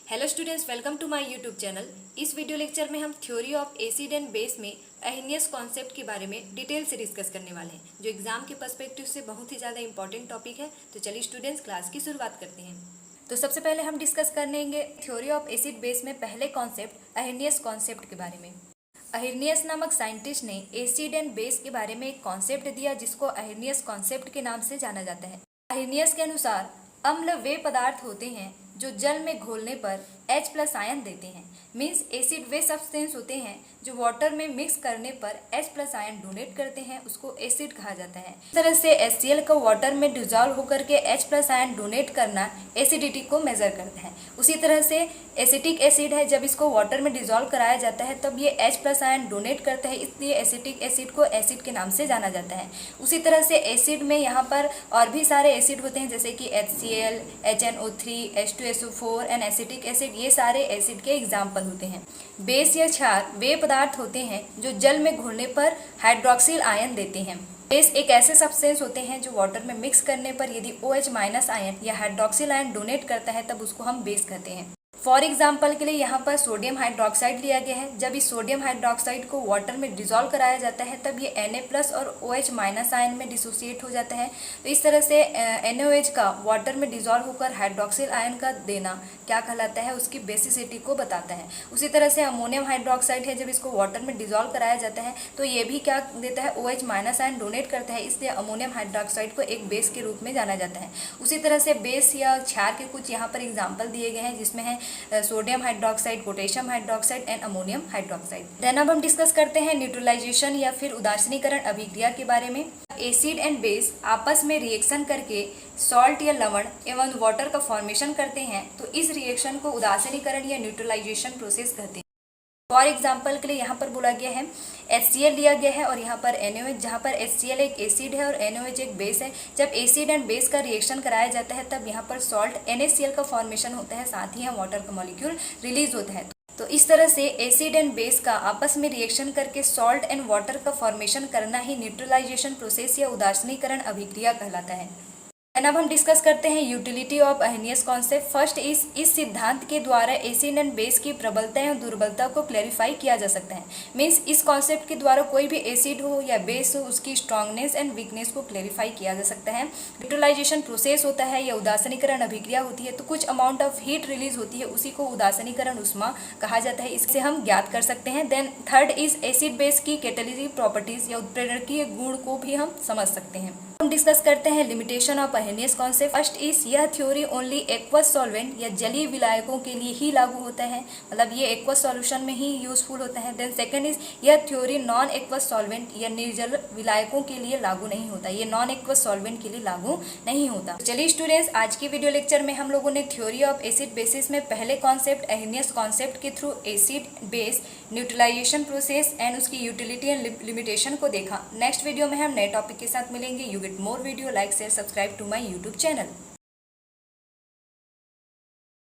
Hello students, welcome to my YouTube channel. इस video lecture में हम theory of acid and base में Arrhenius concept के बारे में डिटेल से डिस्कस करने वाले हैं, जो एग्जाम के पर्सपेक्टिव से बहुत ही ज़्यादा इंपॉर्टेंट टॉपिक है। तो चलिए स्टूडेंट्स, क्लास की शुरुआत करते हैं। तो सबसे पहले हम डिस्कस करेंगे थ्योरी ऑफ एसिड बेस में पहले कॉन्सेप्ट अहेनियस कॉन्सेप्ट के बारे में। अहेनियस नामक साइंटिस्ट ने एसिड एंड बेस के बारे में एक कॉन्सेप्ट दिया जिसको अहेनियस कॉन्सेप्ट के नाम से जाना जाता है। अहेनियस के अनुसार अम्ल वे पदार्थ होते हैं जो जल में घोलने पर H+ आयन देते हैं। मीन्स एसिड वे सब्सटेंस होते हैं जो वाटर में मिक्स करने पर H+ आयन डोनेट करते हैं, उसको एसिड कहा जाता है। इस तरह से HCl को वाटर में डिजॉल्व होकर के H+ आयन डोनेट करना एसिडिटी को मेजर करता है। उसी तरह से एसिटिक एसिड है, जब इसको वाटर में डिजॉल्व कराया जाता है तब ये H+ आयन डोनेट करता है, इसलिए एसिटिक एसिड को एसिड के नाम से जाना जाता है। उसी तरह से एसिड में यहाँ पर और भी सारे एसिड होते हैं, जैसे कि HCl, HNO3, H2SO4 and acetic acid, ये सारे एसिड के एग्जाम्पल होते हैं। बेस या क्षार वे पदार्थ होते हैं जो जल में घुलने पर हाइड्रोक्सिल आयन देते हैं। बेस एक ऐसे सब्सटेंस होते हैं जो वाटर में मिक्स करने पर यदि OH- आयन या हाइड्रोक्सिल आयन डोनेट करता है तब उसको हम बेस कहते हैं। फॉर एग्जाम्पल के लिए यहाँ पर सोडियम हाइड्रोक्साइड लिया गया है। जब इस सोडियम हाइड्रोक्साइड को वाटर में डिजॉल्व कराया जाता है तब ये Na+ और OH- आयन में डिसोसिएट हो जाता है। तो इस तरह से NaOH का वाटर में डिजॉल्व होकर हाइड्रोक्सिल आयन का देना क्या कहलाता है, उसकी बेसिसिटी को बताता है। उसी तरह से अमोनियम हाइड्रोक्साइड है, जब इसको वाटर में डिजॉल्व कराया जाता है तो ये भी क्या देता है, OH- आयन डोनेट करता है, इसलिए अमोनियम हाइड्रोक्साइड को एक बेस के रूप में जाना जाता है। उसी तरह से बेस या क्षार के कुछ यहाँ पर एग्जाम्पल दिए गए हैं, जिसमें है sodium hydroxide, potassium hydroxide and ammonium hydroxide. Then अब हम डिस्कस करते हैं न्यूट्रलाइजेशन या फिर उदासीनीकरण अभिक्रिया के बारे में। एसिड एंड बेस आपस में रिएक्शन करके सॉल्ट या लवण एवं वाटर का फॉर्मेशन करते हैं, तो इस रिएक्शन को उदासीनीकरण या न्यूट्रलाइजेशन प्रोसेस कहते हैं। फॉर एग्जाम्पल के लिए यहाँ पर बोला गया है HCl लिया गया है और यहाँ पर NaOH, जहाँ पर HCl एक एसिड है और NaOH एक बेस है। जब एसिड एंड बेस का रिएक्शन कराया जाता है तब यहाँ पर सॉल्ट NaCl का फॉर्मेशन होता है, साथ ही यहाँ वाटर का मॉलिक्यूल रिलीज होता है। तो इस तरह से एसिड एंड बेस का आपस में रिएक्शन करके सॉल्ट एंड वाटर का फॉर्मेशन करना ही न्यूट्रलाइजेशन प्रोसेस या उदासीनीकरण अभिक्रिया कहलाता है। अब हम डिस्कस करते हैं utility of Arrhenius concept. First इस सिद्धांत के द्वारा एसिड एंड बेस की प्रबलता और दुर्बलता को क्लैरिफाई किया जा सकता है। मीन्स इस कॉन्सेप्ट के द्वारा कोई भी एसिड हो या बेस हो, उसकी स्ट्रांगनेस एंड वीकनेस को क्लैरिफाई किया जा सकता है। न्यूट्रलाइजेशन प्रोसेस होता है या उदासीनीकरण अभिक्रिया होती है, तो कुछ अमाउंट ऑफ हीट रिलीज होती है, उसी को उदासीनीकरण उष्मा कहा जाता है, इससे हम ज्ञात कर सकते हैं। Then third is acid base की कैटालिटिक प्रॉपर्टीज या उत्प्रेरकीय गुण को भी हम समझ सकते हैं। हम डिस्कस करते हैं limitation of Arrhenius concept. First is यह थ्योरी ओनली एक्वस सॉल्वेंट या जलीय विलायकों के लिए ही लागू होता है, मतलब ये एक्वस सॉल्यूशन में ही यूजफुल होता है। देन सेकंड इज यह थ्योरी नॉन एक्वस सॉल्वेंट या निर्जल विलायकों के लिए लागू नहीं होता, ये नॉन एक्वस सॉल्वेंट के लिए लागू नहीं होता। चलिए स्टूडेंट्स, आज की वीडियो लेक्चर में हम लोगों ने थ्योरी ऑफ एसिड बेसिस में पहले कॉन्सेप्ट अहेनियस कॉन्सेप्ट के through acid base neutralisation process and उसकी यूटिलिटी एंड लिमिटेशन को देखा। नेक्स्ट वीडियो में हम नए टॉपिक के साथ मिलेंगे। You get more video, like, share, subscribe to my YouTube channel.